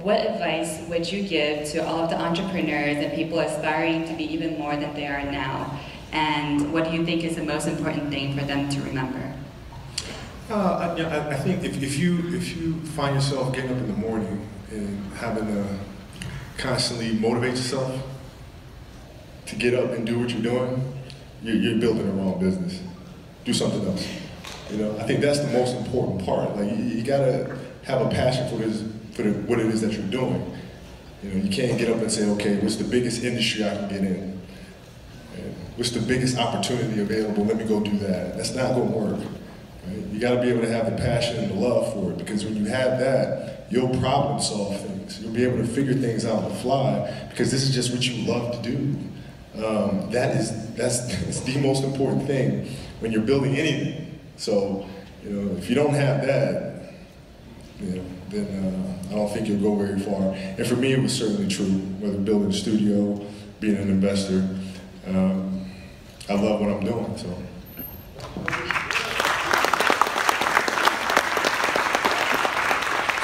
What advice would you give to all of the entrepreneurs and people aspiring to be even more than they are now? And what do you think is the most important thing for them to remember? I think if you find yourself getting up in the morning and having to constantly motivate yourself to get up and do what you're doing, you're building the wrong business. Do something else. I think that's the most important part. Like you gotta have a passion for what it is that you're doing. You can't get up and say, okay, what's the biggest industry I can get in? And what's the biggest opportunity available? Let me go do that. That's not going to work. Right? You got to be able to have the passion and the love for it, because when you have that, you'll problem solve things. You'll be able to figure things out on the fly, because this is just what you love to do. That's the most important thing when you're building anything. So, if you don't have that, then I don't think you'll go very far. And for me, it was certainly true, whether building a studio, being an investor. I love what I'm doing, so.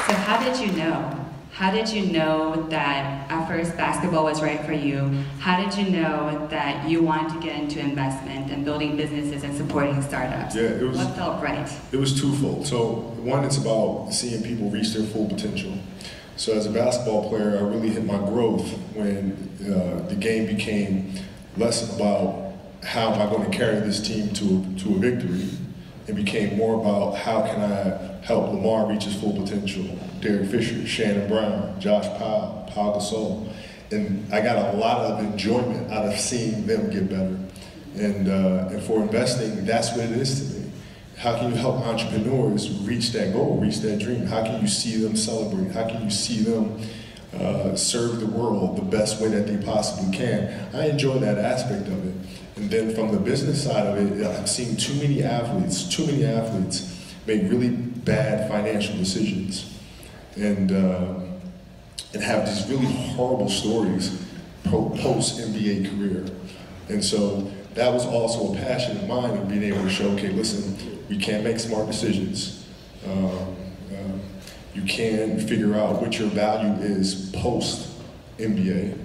So how did you know? How did you know that at first basketball was right for you? How did you know that you wanted to get into investment and building businesses and supporting startups? Yeah, what felt right? It was twofold. So one, it's about seeing people reach their full potential. So as a basketball player, I really hit my growth when the game became less about how am I going to carry this team to a victory. It became more about how can I help Lamar reach his full potential, Derek Fisher, Shannon Brown, Josh Powell, Paul Gasol. And I got a lot of enjoyment out of seeing them get better. And for investing, that's what it is to me. How can you help entrepreneurs reach that goal, reach that dream? How can you see them celebrate? How can you see them serve the world the best way that they possibly can? I enjoy that aspect of it. And then from the business side of it, I've seen too many athletes make really bad financial decisions and have these really horrible stories post-NBA career. And so that was also a passion of mine, of being able to show, okay, listen, we can make smart decisions. You can figure out what your value is post-NBA.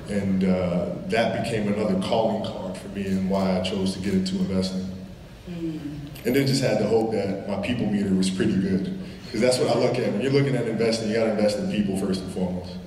And that became another calling card for me and why I chose to get into investing. And then just had to hope that my people meter was pretty good. Because that's what I look at. When you're looking at investing, you got to invest in people first and foremost.